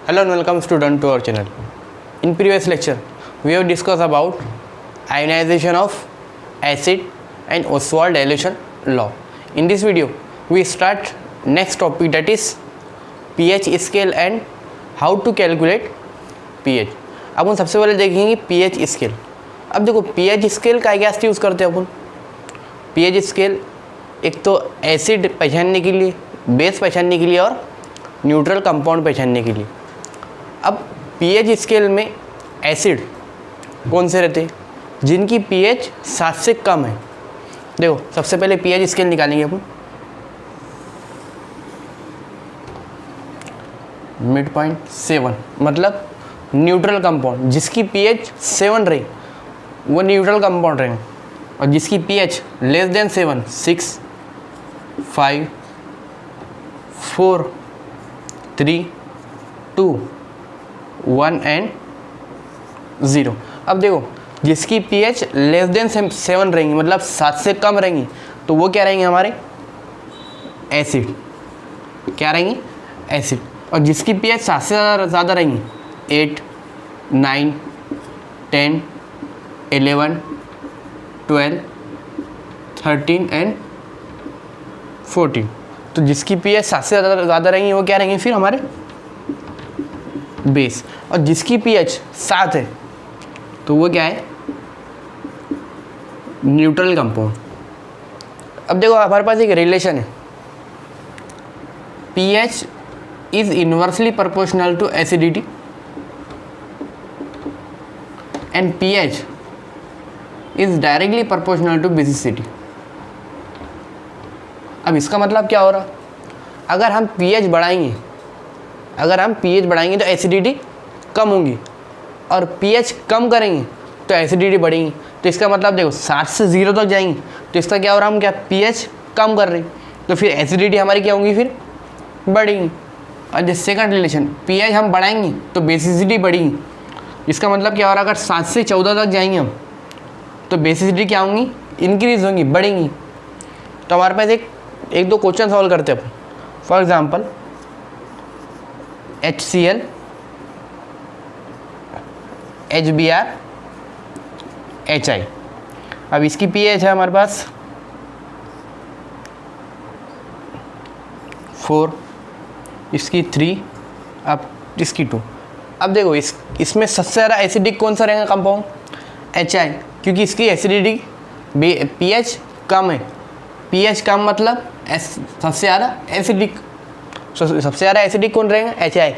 Hello and welcome student to our channel. In previous lecture, we have discussed about ionization of acid and Ostwald dilution law. In this video, we start next topic, that is pH scale and how to calculate pH. अब हम सबसे पहले देखेंगे pH scale. अब देखो pH scale का क्या use करते हैं अपन. pH स्केल एक तो एसिड पहचानने के लिए, बेस पहचानने के लिए और न्यूट्रल कंपाउंड पहचानने के लिए. अब pH स्केल में एसिड कौन से रहते हैं जिनकी pH 7 से कम है. देखो सबसे पहले pH स्केल निकालेंगे अपन. मिड पॉइंट 7 मतलब न्यूट्रल कंपाउंड. जिसकी pH 7 रही वो न्यूट्रल कंपाउंड रहेंगे, और जिसकी pH लेस देन 7, 6, 5, 4, 3, 2, 1 एंड 0. अब देखो जिसकी pH लेस देन 7 रहेंगी मतलब 7 से कम रहेंगी तो वो क्या रहेंगे हमारे एसिड. क्या रहेंगी एसिड. और जिसकी pH 7 से ज़्यादा रहेंगी 8, 9, 10, 11, 12, 13 एंड 14. तो जिसकी pH 7 से ज़्यादा रहेंगी वो क्या रहेंगे फिर हमारे बेस. और जिसकी pH 7 है तो वो क्या है न्यूट्रल कंपाउंड. अब देखो हमारे पास एक रिलेशन है, pH is inversely proportional to acidity and pH is directly proportional to basicity. अब इसका मतलब क्या हो रहा, अगर हम pH बढ़ाएंगे तो एसिडिटी कम होंगी, और pH कम करेंगे तो एसिडिटी बढ़ेगी. तो इसका मतलब देखो 7 से 0 तक जाएंगे तो इसका क्या हो रहा, हम क्या pH कम कर रहे हैं तो फिर एसिडिटी हमारी क्या होंगी फिर बढ़ेगी. और जो सेकंड रिलेशन pH हम बढ़ाएंगे तो बेसिसिटी बढ़ेगी. इसका मतलब क्या हो रहा, अगर 7 से 14 तक जाएंगे हम तो बेसिसिटी क्या होंगी इंक्रीज होंगी, बढ़ेंगी. तो हमारे पास एक दो क्वेश्चन सॉल्व करते हैं अपन. For example HCl, HBr, HI. अब इसकी pH है हमारे पास 4, इसकी 3, अब इसकी 2. अब देखो इसमें सबसे ज़्यादा एसिडिक कौन सा रहेगा कंपाउंड HI, क्योंकि इसकी एसिडिटी pH कम है. pH कम मतलब सबसे ज़्यादा एसिडिक. सबसे ज़्यादा एसिडिक कौन रहेगा HI,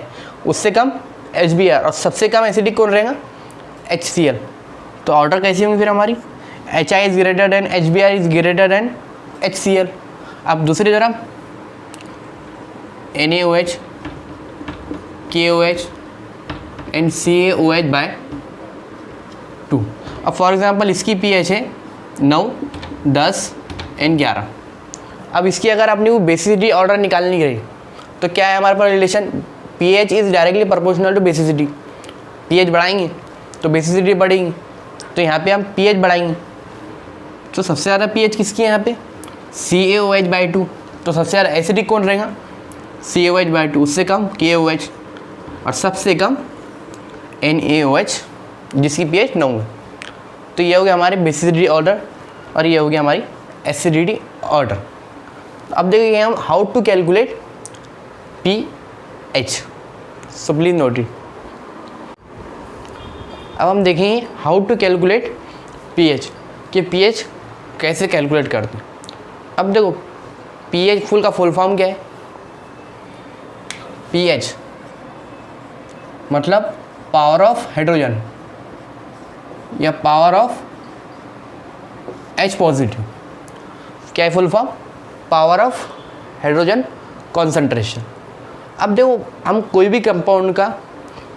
उससे कम HBr, और सबसे कम एसिडिक कौन रहेगा HCl. तो ऑर्डर कैसी होंगी फिर हमारी HI is greater than HBr is greater than HCl. अब दूसरी तरफ NaOH, KOH and CaOH by 2. अब फॉर एग्जांपल इसकी pH है 9, 10 एंड 11. अब इसकी अगर अपनी वो बेसिसिटी ऑर्डर निकालनी रही तो क्या है हमारे पास relation, pH is directly proportional to basicity. pH बढ़ाएंगे तो बेसिसिटी बढ़ेगी, तो यहाँ पे हम pH बढ़ाएंगे तो सबसे ज़्यादा pH किसकी है यहाँ पे CaOH बाई 2. तो सबसे ज़्यादा एसिडिक कौन रहेगा CaOH बाई 2, उससे कम KOH, और सबसे कम NaOH जिसकी pH 9 है. तो ये हो गया हमारे बेसिसिटी ऑर्डर और ये हो गया हमारी एसिडिटी ऑर्डर. अब देखेंगे हम how to calculate pH. So please note it. अब हम देखेंगे हाउ टू कैलकुलेट pH कि pH कैसे कैलकुलेट करते हैं. अब देखो pH फुल का फुल फॉर्म क्या है, pH मतलब पावर ऑफ हाइड्रोजन या पावर ऑफ H पॉजिटिव. क्या है full form, power of hydrogen concentration. अब देखो हम कोई भी कंपाउंड का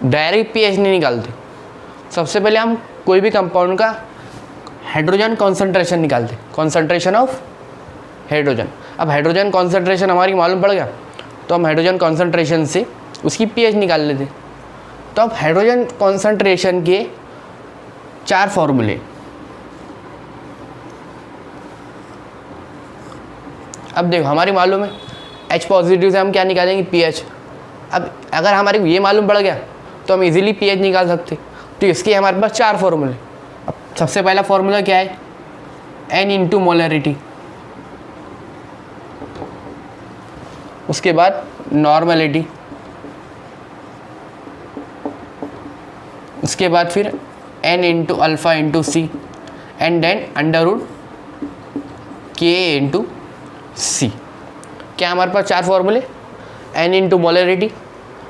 डायरेक्ट pH नहीं निकालते. सबसे पहले हम कोई भी कंपाउंड का हाइड्रोजन कॉन्सेंट्रेशन निकालते, कॉन्सेंट्रेशन ऑफ हाइड्रोजन. अब हाइड्रोजन कॉन्सेंट्रेशन हमारी मालूम पड़ गया तो हम हाइड्रोजन कॉन्सेंट्रेशन से उसकी pH निकाल लेते. तो अब हाइड्रोजन कॉन्सेंट्रेशन के 4 फॉर्मूले. अब देखो हमारी मालूम है H पॉजिटिव से हम क्या निकालेंगे pH. अब अगर हमारे को ये मालूम पड़ गया तो हम इजीली पीएच निकाल सकते। तो इसके हमारे पास 4 फॉर्मूले। अब सबसे पहला फॉर्मूला क्या है, n इंटू मोलरिटी, उसके बाद नॉर्मलिटी, उसके बाद फिर n into alpha into C and then under root k into C. क्या हमारे पास 4 फॉर्मूले, n into molarity,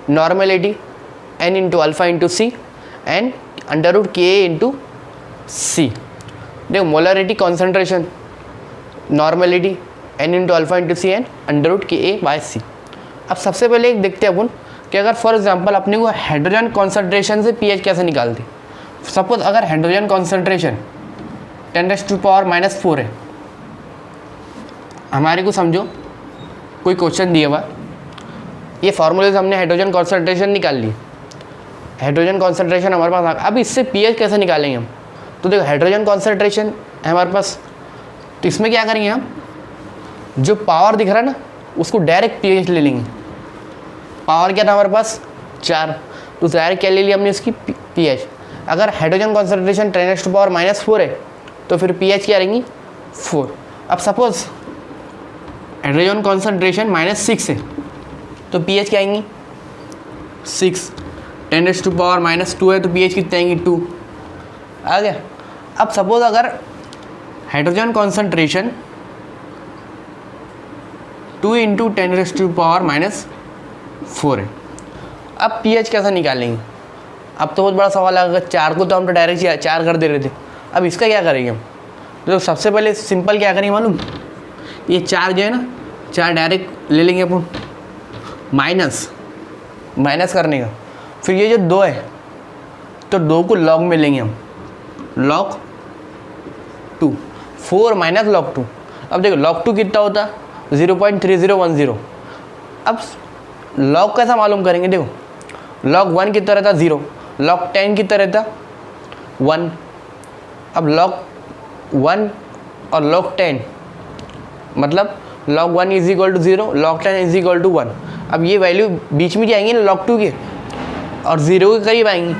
normality, n into alpha into C and under root k into C. देखो molarity concentration, normality, n into alpha into C and under root k by C. अब सबसे पहले एक देखते हैं अपन कि अगर फॉर एग्जांपल अपने को हाइड्रोजन कॉन्सेंट्रेशन से पीएच कैसे निकालते। सपोज अगर हाइड्रोजन कॉन्सेंट्रेशन 10⁻⁻4 है, हमारे को समझो कोई क्वेश्चन दिया हुआ, ये फार्मूले से हमने हाइड्रोजन कॉन्सेंट्रेशन निकाल ली, हाइड्रोजन कॉन्सेंट्रेशन हमारे पास अब इससे पीएच कैसे निकालेंगे हम। तो देखो हाइड्रोजन कॉन्सेंट्रेशन है हमारे पास, तो इसमें क्या करेंगे हम, जो पावर दिख रहा है ना उसको डायरेक्ट पीएच ले लेंगे। पावर क्या था हमारे पास 4, तो डायरेक्ट क्या ले लिया हमने इसकी पीएच। अगर हाइड्रोजन कॉन्सेंट्रेशन 10⁻⁻4 है तो फिर पीएच क्या रहेंगी 4। अब सपोज हाइड्रोजन कॉन्सेंट्रेशन -6 है तो पीएच क्या आएंगी 6, 10⁻⁻2 है तो पीएच कितने आएंगी 2। आ गया। अब सपोज अगर हाइड्रोजन कॉन्सेंट्रेशन 2 इंटू 10⁻⁻4 है, अब पीएच कैसे निकालेंगे। अब तो बहुत बड़ा सवाल है, अगर 4 को तो हम तो डायरेक्ट 4 कर दे रहे थे, अब इसका क्या करेंगे हम। तो सबसे पहले सिंपल क्या करेंगे मालूम, ये 4 जो है ना 4 डायरेक्ट ले लेंगे अपन, माइनस करने का, फिर ये जो 2 है तो 2 को लॉग में लेंगे हम, log 2, 4 माइनस log 2। अब देखो log 2 कितना होता 0.3010। अब log कैसा मालूम करेंगे, देखो log 1 कितना रहता 0, log 10 कितना रहता 1। अब log 1 और log 10 मतलब log 1 is equal to 0, log 10 is equal to 1। अब ये वैल्यू बीच में जाएंगी ना log 2 के और 0 के करीब आएंगी,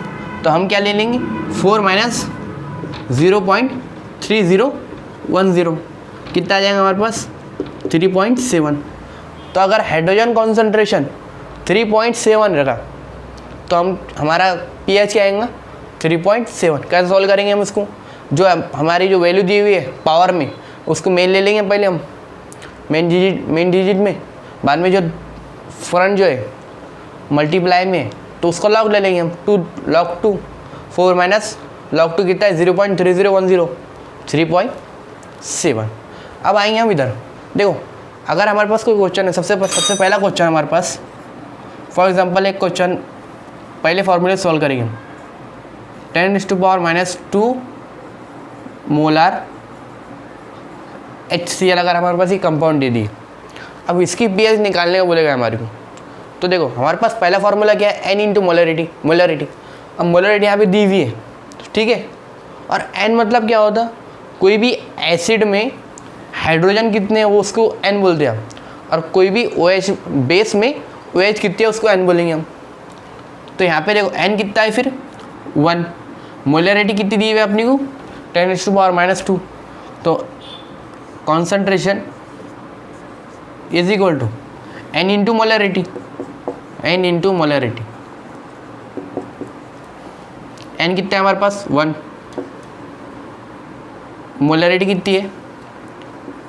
तो हम क्या ले लेंगे 4 माइनस 0.3010, कितना आ जाएगा हमारे पास 3.7। तो अगर हाइड्रोजन कॉन्सेंट्रेशन 3.7 रहा तो हमारा पीएच क्या आएगा 3.7। कैसे सॉल्व करेंगे हम इसको, जो हमारी जो वैल्यू दी हुई है पावर में उसको मेन ले लेंगे पहले हम मेन डिजिट में, बाद में जो फ्रंट जो है मल्टीप्लाई में तो उसको लॉग ले लेंगे हम 2 log 2, 4 माइनस log 2 कितना है 0.3010, 3.7। अब आएंगे हम इधर, देखो अगर हमारे पास कोई क्वेश्चन है, सबसे पहला क्वेश्चन हमारे पास फॉर एग्जांपल एक क्वेश्चन, पहले फॉर्मूले सॉल्व करेंगे 10⁻⁻2 मोलार HCl अगर हमारे पास ये कंपाउंड दे दी। अब इसकी पीएच निकालने का बोलेगा हमारे को, तो देखो हमारे पास पहला फार्मूला क्या है n इंटू मोलरिटी। अब मोलरिटी यहाँ पे दी हुई है, ठीक है, और n मतलब क्या होता, कोई भी एसिड में हाइड्रोजन कितने हैं वो उसको n बोलते हैं, और कोई भी OH बेस में OH कितने हैं उसको n बोलेंगे हम। तो यहाँ पे देखो n कितना है फिर 1, मोलरिटी कितनी दी हुई है अपनी को 10⁻⁻2, तो concentration is equal to n into molarity, n into molarity, n कितना है हमारे पास 1, मोलरिटी कितनी है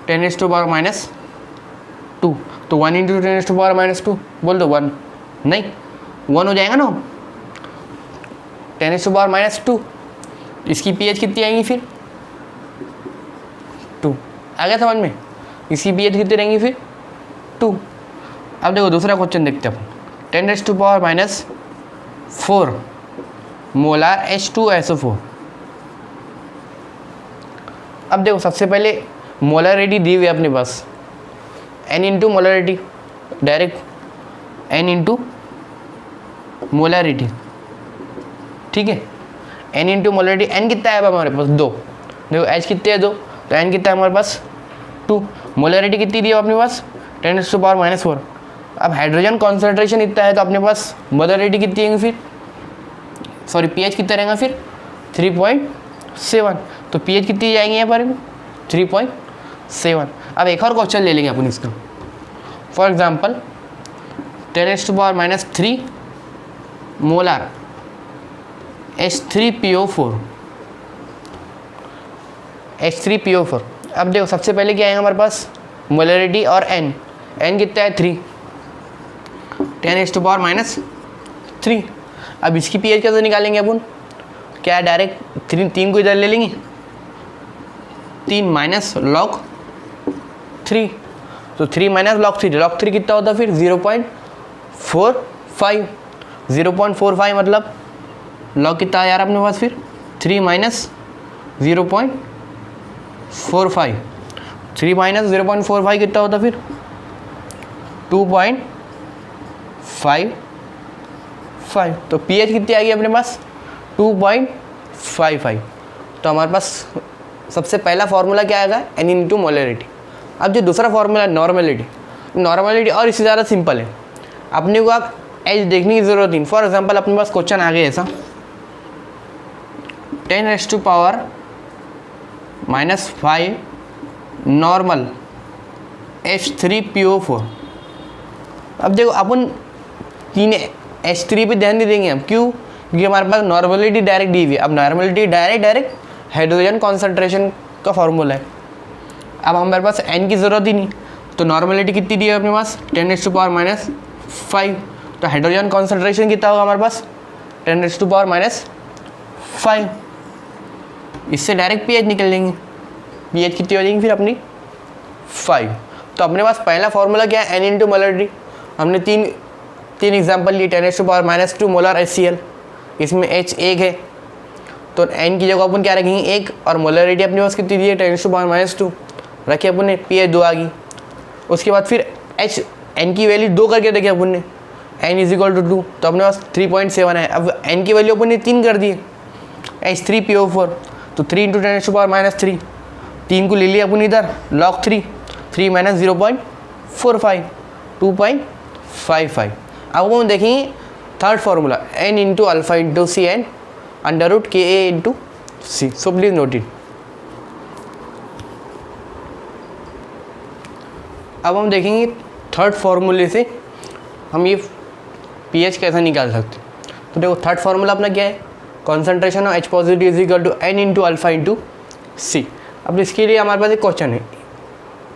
10⁻⁻2, तो 1 इंटू 10⁻⁻2 बोल दो 1, नहीं 1 हो जाएगा ना 10⁻⁻2, इसकी पीएच कितनी आएंगी फिर 2। आ गया समझ में, इसकी पीएच कितनी रहेंगी फिर 2। अब देखो दूसरा क्वेश्चन देखते हैं अपन 10⁻⁻4 मोलार H2SO4। अब देखो सबसे पहले मोलरिटी दी हुई है अपने पास n into molarity, direct n into molarity, ठीक है, n इंटू मोलरिटी। n कितना है हमारे पास 2, देखो H कितने है 2, तो n कितना है हमारे पास 2, मोलरिटी कितनी दी है अपने पास 10⁻⁻4। अब हाइड्रोजन कॉन्सेंट्रेशन इतना है तो अपने पास मोलैरिटी कितनी आएंगी फिर, सॉरी पीएच कितना रहेगा फिर 3.7, तो पीएच कितनी जाएंगी यहाँ पर 3.7। अब एक और क्वेश्चन ले लेंगे अपन इसका, फॉर एग्जांपल 10⁻³ मोलार H3PO4। अब देखो सबसे पहले क्या आएगा हमारे पास मोलैरिटी और n कितना है 3, 10⁻3। अब इसकी पीएच कैसे निकालेंगे अपन, क्या डायरेक्ट 3 को इधर ले लेंगे, 3 माइनस log 3, तो 3 माइनस log 3, log 3 कितना होता है फिर 0.45 मतलब log कितना है यार अपने पास फिर 3 माइनस 0.45, 3 माइनस 0.45 कितना होता फिर 2.55, तो पीएच कितनी आएगी अपने पास 2.55। तो हमारे पास सबसे पहला फॉर्मूला क्या आएगा n इंटू मोलैरिटी। अब जो दूसरा फॉर्मूला नॉर्मलिटी और इससे ज़्यादा सिंपल है, अपने को आप एच देखने की ज़रूरत नहीं। फॉर एग्जांपल अपने पास क्वेश्चन आ गया ऐसा 10⁻⁵ नॉर्मल H3PO4। अब देखो अपन 3 H3 पे ध्यान नहीं देंगे हम, क्यों, क्योंकि हमारे पास नॉर्मलिटी डायरेक्ट दी हुई है। अब नॉर्मलिटी डायरेक्ट हाइड्रोजन कॉन्सेंट्रेशन का फॉर्मूला है, अब हमारे पास n की ज़रूरत ही नहीं, तो नॉर्मलिटी कितनी दी है अपने पास 10⁻⁵, तो हाइड्रोजन कॉन्सेंट्रेशन कितना होगा हमारे पास 10⁻⁵। इससे डायरेक्ट पीएच निकल लेंगे, पीएच कितनी हो जाएगी फिर अपनी 5। तो अपने पास पहला फॉर्मूला क्या है n इंटू मोलैरिटी। हमने तीन एग्जाम्पल लिए 10⁻² मोलर HCl, इसमें H 1 है तो n की जगह अपन क्या रखेंगे 1, और मोलैरिटी अपने पास कितनी दी है 10⁻² रखे अपन ने, पीएच 2 आ गई। उसके बाद फिर H n की वैल्यू 2 करके देखे अपन ने, n = 2, तो अपने पास 3.7 है। अब n की वैल्यू अपन ने 3 कर दी है H3PO4, तो 3 × 10⁻³ 3 को ले लिया अपन इधर log 3 माइनस 0.45 2.55। अब हम देखेंगे third formula n into alpha into C N √KA into C. So please note it. अब हम देखेंगे थर्ड फार्मूले से हम ये पीएच कैसा निकाल सकते हैं। तो देखो थर्ड फार्मूला अपना क्या है, concentration of H positive is equal to n into alpha into C. अब इसके लिए हमारे पास एक क्वेश्चन है,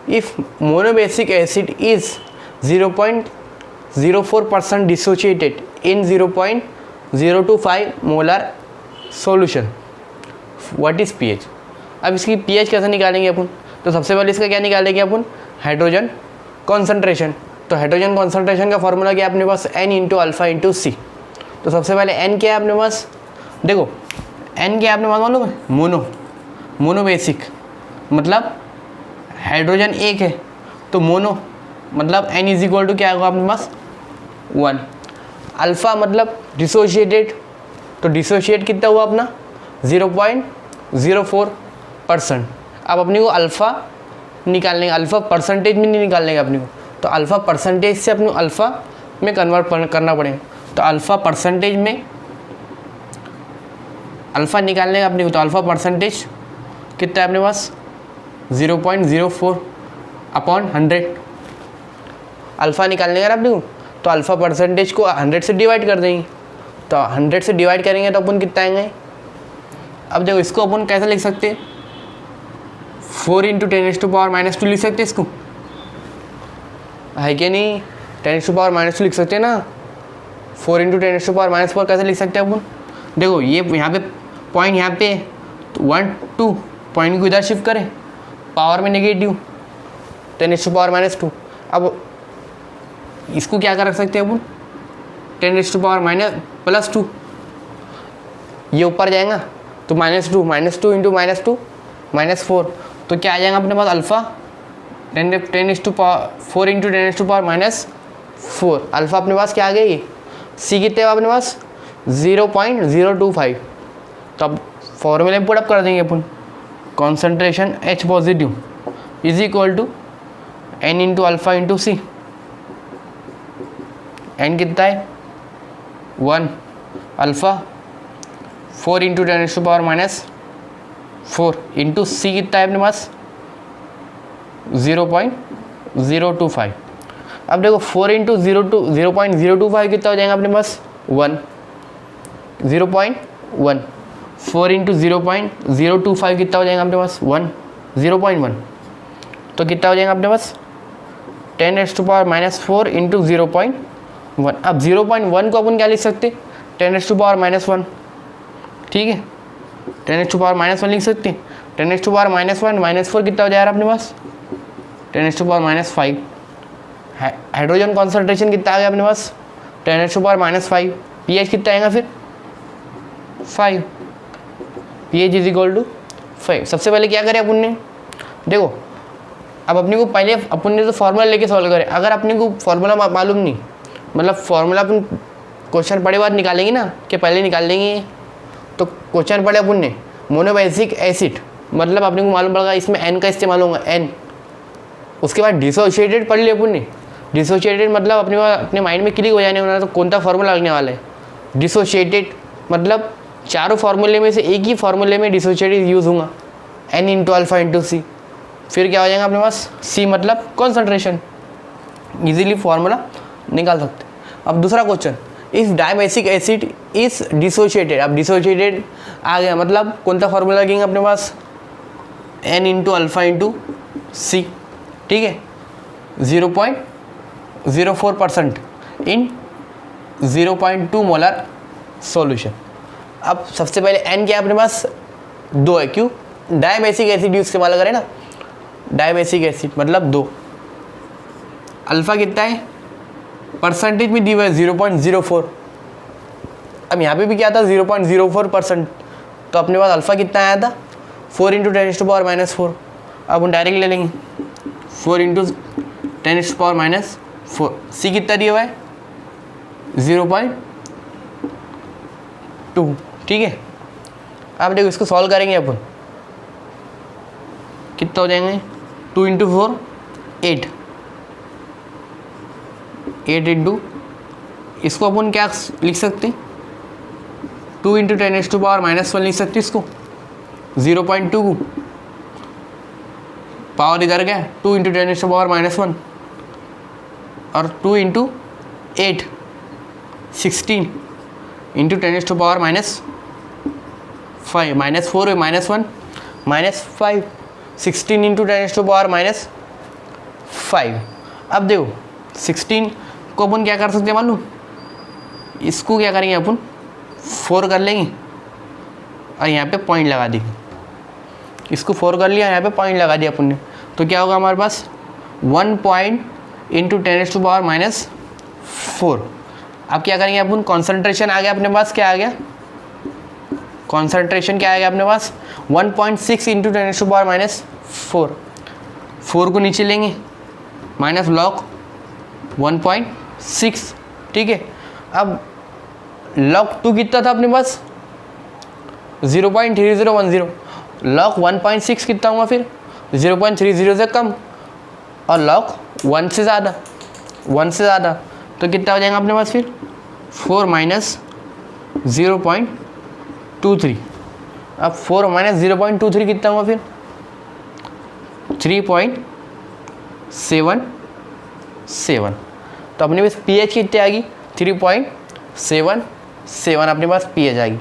if monobasic acid is 0.04% dissociated in 0.025 molar solution, what is pH. अब इसकी पीएच कैसे निकालेंगे अपन, तो सबसे पहले इसका क्या निकालेंगे अपन हाइड्रोजन कॉन्सेंट्रेशन। तो हाइड्रोजन कॉन्सेंट्रेशन का फॉर्मूला क्या है अपने पास n इंटू अल्फा इंटू सी। तो सबसे पहले n क्या है अपने पास, देखो n क्या है अपने पास मालूम है, मोनो बेसिक मतलब हाइड्रोजन 1 है, तो मोनो मतलब n = क्या होगा अपने पास 1। अल्फ़ा मतलब डिसोशिएटेड, तो डिसोशिएट कितना हुआ अपना 0.04%। अब अपने को अल्फ़ा निकालने, अल्फ़ा परसेंटेज में नहीं निकालने का अपने को, तो अल्फ़ा परसेंटेज से अपने को अल्फ़ा में कन्वर्ट करना पड़ेगा। तो अल्फ़ा परसेंटेज में अल्फ़ा निकालने का अपने को, तो अल्फ़ा परसेंटेज कितना है अपने पास 0.04/100। अल्फ़ा निकालने का अपने को, तो अल्फ़ा परसेंटेज को 100 से डिवाइड कर देंगे, तो 100 से डिवाइड करेंगे तो अपन कितना आएंगे। अब देखो इसको अपन कैसे लिख सकते हैं, 4 × 10⁻⁻² लिख सकते हैं इसको, है कि नहीं 10⁻⁻² लिख सकते हैं ना। 4 × 10⁻⁻4 कैसे लिख सकते हैं अपन, देखो ये यहाँ पे पॉइंट यहाँ पे 1 2 पॉइंट को इधर शिफ्ट करें, पावर में नेगेटिव 10⁻²। अब इसको क्या कर सकते हैं अपन 10⁻⁻+2, ये ऊपर जाएगा तो -2 × -2 -4, तो क्या आ जाएगा अपने पास अल्फ़ा 4 × 10⁻⁻4। अल्फ़ा अपने पास क्या आ गया, ये सी कितने अपने पास 0.025। तो अब फॉर्मूले में पुट अप कर देंगे अपन, concentration H positive is equal to n into alpha into C. N कितना है 1, अल्फ़ा 4 इंटू 10⁻⁻4 इंटू सी कितना है अपने पास 0.025। अब देखो 4 इंटू 0.025 कितना हो जाएगा अपने पास 1, 0.1। 4 इंटू 0.025 कितना हो जाएगा अपने पास 1, 0.1। तो कितना हो जाएगा अपने पास 10⁻⁻4 इंटू 0.1। अब 0.1 को अपन क्या लिख सकते 10⁻⁻1, ठीक है 10⁻⁻1 लिख सकते हैं। 10⁻⁻1 -4 कितना हो जाएगा अपने पास 10⁻⁻5। हाइड्रोजन कॉन्सेंट्रेशन कितना आ गया अपने पास 10⁻⁻5। पीएच कितना आएगा फिर 5, पीएच इज इक्वल टू 5। सबसे पहले क्या करें अपन ने, देखो अब अपने को पहले अपन ने तो फार्मूला लेके सॉल्व करें। अगर अपने को फार्मूला मालूम नहीं, मतलब फार्मूला अपन क्वेश्चन पढ़े बाद निकालेंगे ना कि पहले निकाल लेंगे, तो क्वेश्चन पढ़े अपन ने मोनोबेसिक एसिड, मतलब अपने को मालूम पड़ेगा इसमें एन का इस्तेमाल होगा एन। उसके बाद डिसोशिएटेड पढ़ लिया अपन ने। डिसोशिएटेड मतलब अपने माइंड में क्लिक हो जाने वाला, तो कौन सा फार्मूला लगने वाला है डिसोशिएटेड, मतलब चारों फार्मूले में से एक ही फार्मूले में डिसोशिएटेड यूज़ होगा एन इंटू अल्फा इंटू सी। फिर क्या हो जाएगा अपने पास सी मतलब कॉन्सेंट्रेशन। इजीली फार्मूला निकाल सकते। अब दूसरा question, if dibasic acid is dissociated. अब डिसोशिएटेड आ गया मतलब कौन सा फार्मूला लगेंगे अपने पास एन इंटू अल्फा इंटू सी, ठीक है 0.04% इन 0.2 मोलर सॉल्यूशन। अब सबसे पहले एन क्या अपने पास 2 है, क्यों डायबेसिक एसिड यूज इस्तेमाल करें ना, डायबेसिक एसिड मतलब 2। अल्फा कितना है परसेंटेज में दी हुआ है 0.04। अब यहाँ पे भी क्या था 0.04%, तो अपने पास अल्फा कितना आया था 4 इंटू 10⁻⁻4। अब हम डायरेक्ट ले लेंगे 4 इंटू 10⁻⁻4। सी कितना दिया हुआ है 0.2, ठीक है। अब देखो इसको सॉल्व करेंगे अपन, कितना हो जाएंगे 2 इंटू 4 8 इंटू, इसको अपन क्या लिख सकते 2 इंटू 10⁻⁻1 लिख सकते इसको 0.2 को पावर इधर गया 2 इंटू 10⁻⁻1 और 2 इंटू 8 16 इंटू 10⁻⁻5 -4 -1 -5 16 इंटू 10⁻⁻5। अब देखो 16 को अपन क्या कर सकते हैं मालूम, इसको क्या करेंगे अपन 4 कर लेंगे और यहाँ पे पॉइंट लगा देंगे। इसको 4 कर लिया, यहाँ पे पॉइंट लगा दिया अपन ने, तो क्या होगा हमारे पास 1 पॉइंट इंटू 10⁻⁻4। अब क्या करेंगे अपन, कॉन्सेंट्रेशन आ गया अपने पास, क्या आ गया कॉन्सेंट्रेशन क्या आ गया अपने पास 1.6 इंटू 10⁻⁻4। 4 को नीचे लेंगे माइनस लॉग 1.6, ठीक है। अब लॉग 2 कितना था अपने पास 0.3010, लॉग 1.6 कितना हुआ फिर 0.30 से कम, और लॉग 1 से ज़्यादा तो कितना हो जाएगा अपने पास फिर 4 माइनस 0.23। अब 4 माइनस 0.23 कितना हुआ फिर 3.77। तो अपने पास पीएच कितनी आएगी 3.77 अपने पास पीएच आएगी।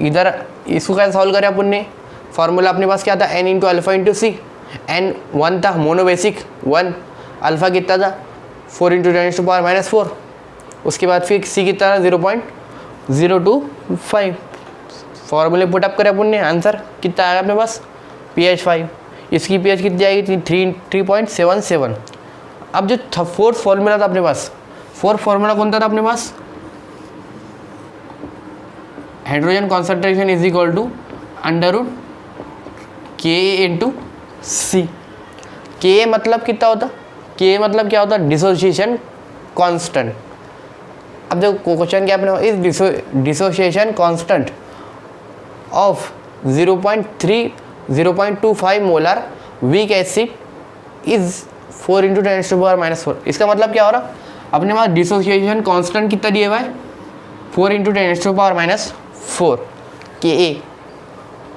इधर इसको कैसे सॉल्व करें अपन ने, फार्मूला अपने पास क्या था N into alpha into C. N 1 था मोनोबेसिक 1, अल्फा कितना था 4 इंटू 10⁻⁻4। उसके बाद फिर सी कितना था 0.025। फार्मूले पुटअप करें अपन ने, आंसर कितना आया अपने पास पीएच 5। इसकी पीएच कितनी आएगी 3.77। अब जो फोर्थ फार्मूला था अपने पास, फोर्थ फार्मूला कौन था अपने पास, hydrogen concentration is equal to under K into C. K मतलब कितना होता, के मतलब क्या होता डिसोसिएशन कांस्टेंट। अब देखो क्वेश्चन क्या अपने इस dissociation constant of 0.25 molar weak acid is 4 into 10⁻⁻4। इसका मतलब क्या हो रहा, अपने पास डिसोसिएशन कांस्टेंट कितना दिया हुआ है 4 × 10⁻⁻⁴ Ka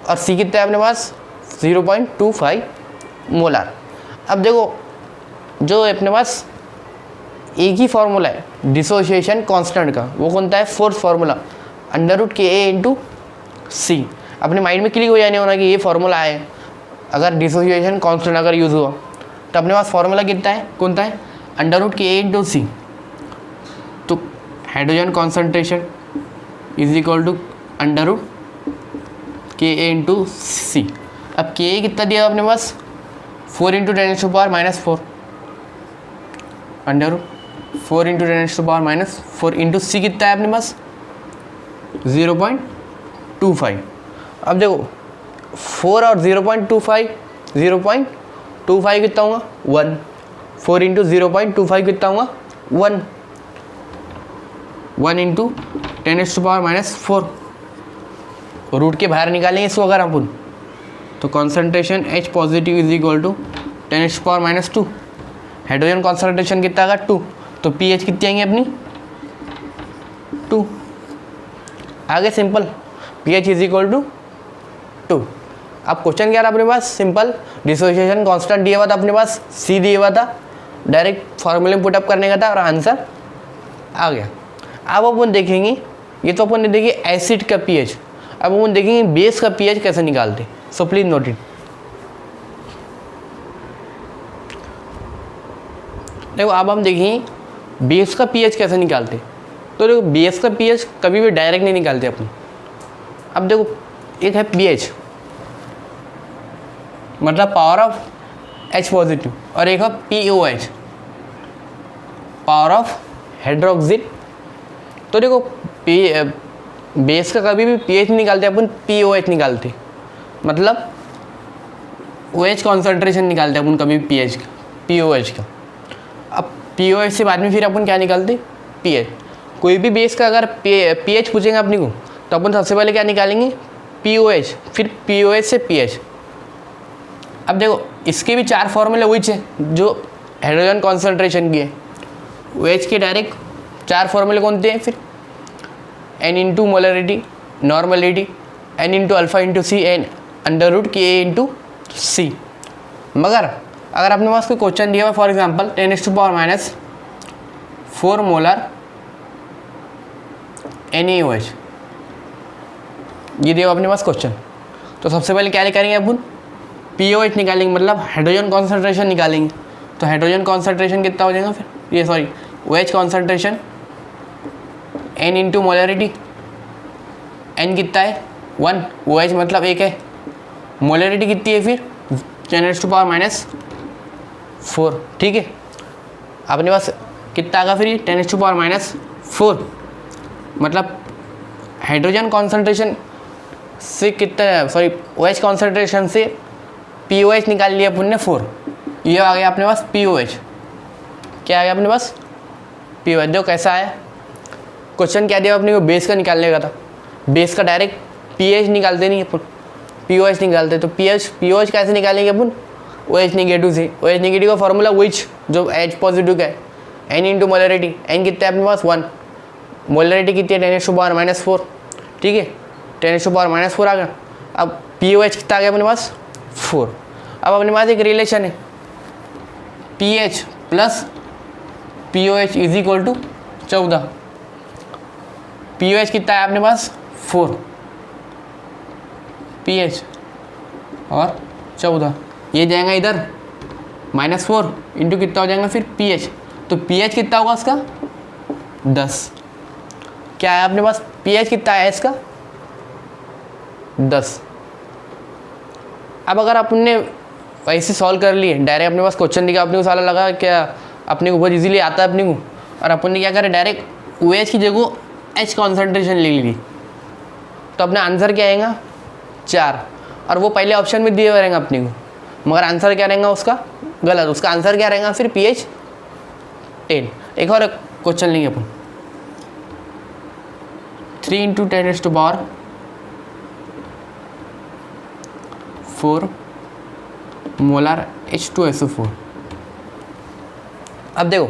और C कितना है अपने पास 0.25 मोलार। अब देखो जो अपने पास एक ही फार्मूला है डिसोसिएशन कांस्टेंट का, वो कौन सा है फोर्थ फार्मूला √Ka × C। अपने माइंड में क्लिक हो जाने होना कि ये फार्मूला है, अगर डिसोसिएशन कांस्टेंट अगर यूज़ हुआ तो अपने पास फार्मूला कितना है कौन सा है √Ka × C। तो hydrogen concentration is equal to √Ka × C। अब Ka कितना दिया अपने पास 4 × 10⁻⁻⁴ √4 × 10⁻⁻⁴ इंटू C कितना है अपने पास 0.25। अब देखो 4 और 0.25 कितना होगा 1, 4 × 0.25 कितना होगा 1, 1 × 10⁻⁴ रूट के बाहर निकालेंगे इसको अगर अपन, तो concentration H positive is equal to 10⁻²। Hydrogen concentration कितना आएगा 2, तो pH कितनी आएंगी अपनी 2। आगे simple pH is equal to 2। अब क्वेश्चन क्या रहा अपने पास सिंपल डिसोसिएशन कांस्टेंट दिया हुआ था अपने पास C दिया हुआ था, डायरेक्ट फार्मूले में पुटअप करने का था और आंसर आ गया। अब अपन देखेंगे, ये तो अपन ने देखिए एसिड का pH, अब अपन देखेंगे बेस का pH कैसे निकालते। सो प्लीज नोट इट। देखो अब हम देखेंगे बेस का pH कैसे निकालते। तो देखो बेस का pH कभी भी डायरेक्ट नहीं निकालते अपन। अब देखो एक है pH मतलब पावर ऑफ H पॉजिटिव, और एक है POH पावर ऑफ हाइड्रोक्सिल। तो देखो बेस का कभी भी pH नहीं निकालते अपन, POH निकालते, मतलब OH कॉन्सेंट्रेशन निकालते अपन कभी भी pH का, POH का। अब POH से बाद में फिर अपन क्या निकालते pH। कोई भी बेस का अगर pH पूछेंगे अपने को तो अपन सबसे पहले क्या निकालेंगे POH, फिर POH से pH। अब देखो इसके भी 4 फॉर्मूले वही है जो हाइड्रोजन कॉन्सेंट्रेशन की है। OH के डायरेक्ट 4 फॉर्मूले कौन से हैं फिर N × molarity, normality, N × alpha × C and √Ka × C। मगर अगर अपने पास कोई क्वेश्चन दिया हुआ फॉर एग्जांपल 10⁻⁴ मोलर NaOH, ये दिया अपने पास क्वेश्चन, तो सबसे पहले क्या करेंगे अपन POH निकालेंगे, मतलब हाइड्रोजन कॉन्सेंट्रेशन निकालेंगे। तो हाइड्रोजन कॉन्सेंट्रेशन कितना हो जाएगा फिर, ये sorry OH concentration N × molarity, N कितना है 1, OH मतलब 1 है, मोलरिटी कितनी है फिर 10⁻⁴। ठीक है, अपने पास कितना आएगा फिर 10⁻⁴, मतलब हाइड्रोजन कॉन्सेंट्रेशन से कितना सॉरी OH कॉन्सेंट्रेशन से POH निकाल लिया अपन ने 4, ये आ गया अपने पास POH। क्या आ गया अपने पास POH। जो कैसा है क्वेश्चन क्या दिया अपने को बेस का निकालने का था, बेस का डायरेक्ट pH निकालते नहीं अपन, POH निकालते। तो POH कैसे निकालेंगे अपन OH नेगेटिव से। OH नेगेटिव का फॉर्मूला विच जो H पॉजिटिव का है N × मोलरिटी, N कितना है अपने पास 1, मोलरिटी कितनी है 10⁻⁴। ठीक है 10⁻⁴ आ गया। अब POH कितना आ गया अपने पास 4। अब अपने पास एक रिलेशन है pH plus POH is equal to 14। POH कितना है अपने पास 4, pH और 14, ये जाएगा इधर -4 इंटू कितना हो जाएगा फिर pH। तो pH कितना होगा इसका 10। क्या है अपने पास pH कितना है इसका 10। अब अगर अपने वैसे सॉल्व कर लिए डायरेक्ट, अपने पास क्वेश्चन दिखा, अपने को साला लगा क्या अपने को बहुत इजीली आता है अपने को, और अपन ने क्या करा डायरेक्ट OH की जगह H कॉन्सेंट्रेशन ले ली, तो अपना आंसर क्या आएगा 4, और वो पहले ऑप्शन में दिए हुए रहेंगे अपने को, मगर आंसर क्या रहेगा उसका गलत। उसका आंसर क्या रहेगा फिर pH 10। एक और क्वेश्चन लेंगे अपन 3 × 10⁴ मोलर H2SO4। अब देखो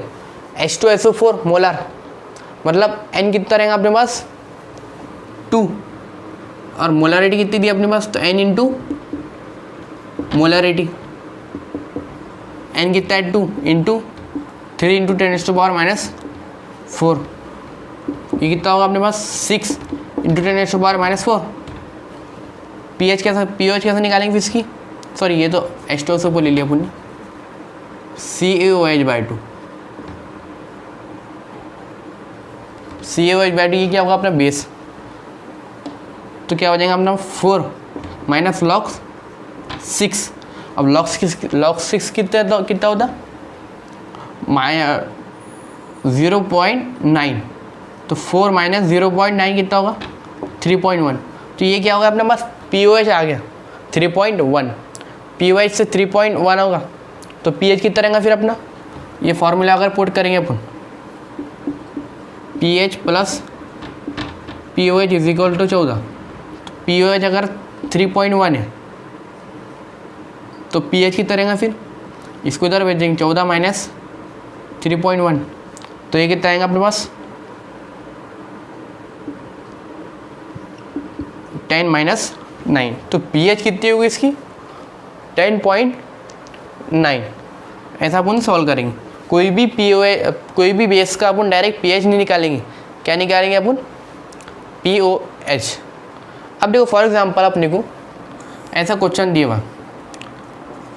H2SO4 मोलार, मतलब N कितना रहेगा अपने पास 2, और मोलारिटी कितनी दी अपने पास, तो N इंटू मोलारिटी, N कितना है 2 इंटू 3 इंटू 10⁻⁻⁴, ये कितना होगा अपने पास 6 इंटू 10⁻⁻⁴। पीएच कैसे निकालेंगे फिर इसकी, सॉरी ये तो H2SO4 ले लिया अपन ने, CaOH/2, CaOH/2 ये क्या होगा अपना बेस, तो क्या हो जाएगा अपना 4 माइनस log 6। अब log 6 कितना होता, 0.9, तो 4 माइनस 0.9 कितना होगा 3.1, तो ये क्या होगा अपने पास POH आ गया 3.1, POH से 3.1 होगा, तो pH कितना रहेगा फिर अपना, ये फॉर्मूला अगर पुट करेंगे अपन, pH plus POH is equal to 14, POH अगर 3.1 है तो pH कितना रहेगा फिर, इसको इधर भेज देंगे 14 माइनस 3.1, तो ये कितना आएगा अपने पास 10 माइनस 9, तो pH कितनी होगी इसकी 10.9। ऐसा अपन सॉल्व करेंगे, कोई भी बेस का अपन डायरेक्ट pH नहीं निकालेंगे, क्या निकालेंगे अपन POH। अब देखो फॉर एग्जांपल अपने को ऐसा क्वेश्चन दिया हुआ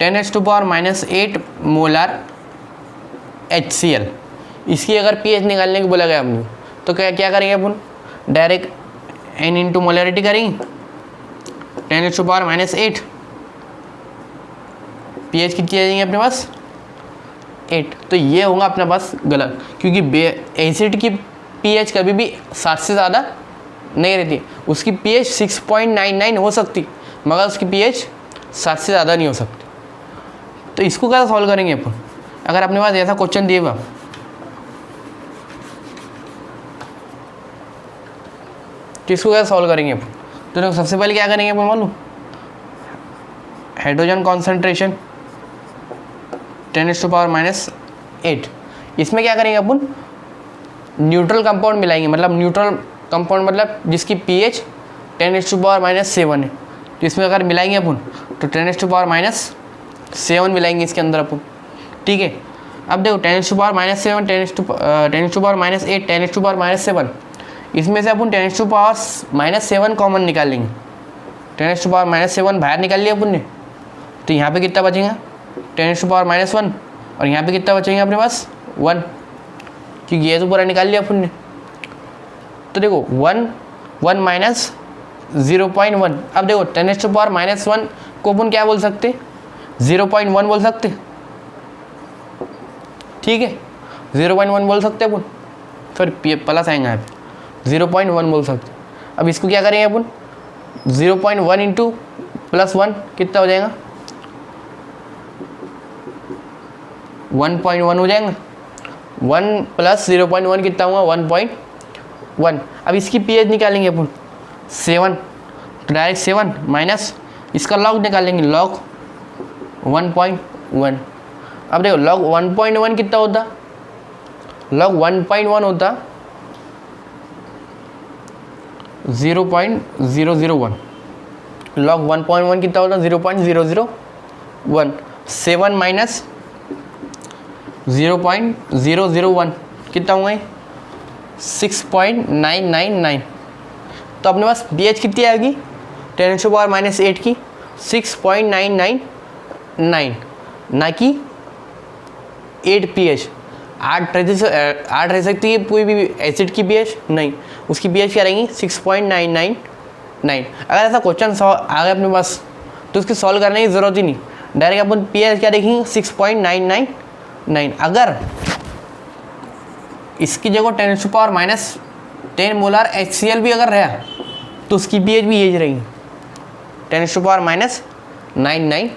10⁻⁻8 मोलार HCl, इसकी अगर pH निकालने को बोला गया अपने को, तो क्या करेंगे अपन डायरेक्ट N इंटू मोलारिटी करेंगे 10⁻⁻8, pH कितनी आ जाएंगे अपने पास 8, तो ये होगा अपने पास गलत, क्योंकि एसिड की pH कभी भी 7 से ज़्यादा नहीं रहती, उसकी pH 6.99 हो सकती, मगर उसकी pH 7 से ज़्यादा नहीं हो सकती। तो इसको कैसे सॉल्व करेंगे अपन, अगर अपने पास ऐसा क्वेश्चन दिए हुआ, तो इसको कैसे सॉल्व करेंगे अपन, तो सबसे पहले क्या करेंगे अपन मालूम, हाइड्रोजन कॉन्सेंट्रेशन 10⁻⁻8, इसमें क्या करेंगे अपन न्यूट्रल कंपाउंड मिलाएंगे, मतलब न्यूट्रल कंपाउंड मतलब जिसकी pH 10⁻⁻7 है, तो इसमें अगर मिलाएंगे अपन तो 10⁻�7 मिलाएंगे इसके अंदर अपन, ठीक है। अब देखो 10⁻⁻7 10⁻⁻8 10⁻⁻7, इसमें से अपन 10⁻⁻7 कॉमन निकालेंगे, 10⁻⁻7 बाहर निकाल लिया अपन ने, तो यहाँ पे कितना बचेगा 10⁻⁻1, और यहाँ पे कितना बचेगा अपने पास 1, क्योंकि ये तो पूरा निकाल लिया अपन ने। तो देखो 1 माइनस 0.1, अब देखो 10⁻⁻1 को अपन क्या बोल सकते 0.1 बोल सकते, ठीक है 0.1 बोल सकते अपन, फिर प्लस आएगा यहाँ पे 0.1 बोल सकते। अब इसको क्या करेंगे अपन 0.1 इंटू +1 कितना हो जाएगा 1.1 हो जाएगा, 1 + 0.1 कितना हुआ 1.1। अब इसकी pH निकालेंगे अपन 7, तो डायरेक्ट 7 माइनस इसका लॉग निकालेंगे लॉग 1.1। अब देखो लॉग 1.1 कितना होता, लॉग 1.1 होता 0.001, लॉग 1.1 कितना होता 0.001, 7 माइनस 0.001 कितना होंगे 6.999, तो अपने पास pH कितनी आएगी 10⁻⁻8 की 6.999, ना कि 8 pH। 8 रह सकती है कोई भी एसिड की pH, नहीं उसकी pH क्या रहेंगी 6.999। अगर ऐसा क्वेश्चन आ गया अपने पास तो उसकी सॉल्व करने की ज़रूरत ही नहीं, डायरेक्ट अपन pH क्या देखेंगे 6.999। अगर इसकी जगह 10⁻⁻10 मोलार HCl भी अगर रहा तो उसकी pH भी यही रहेगी 10⁻⁻99।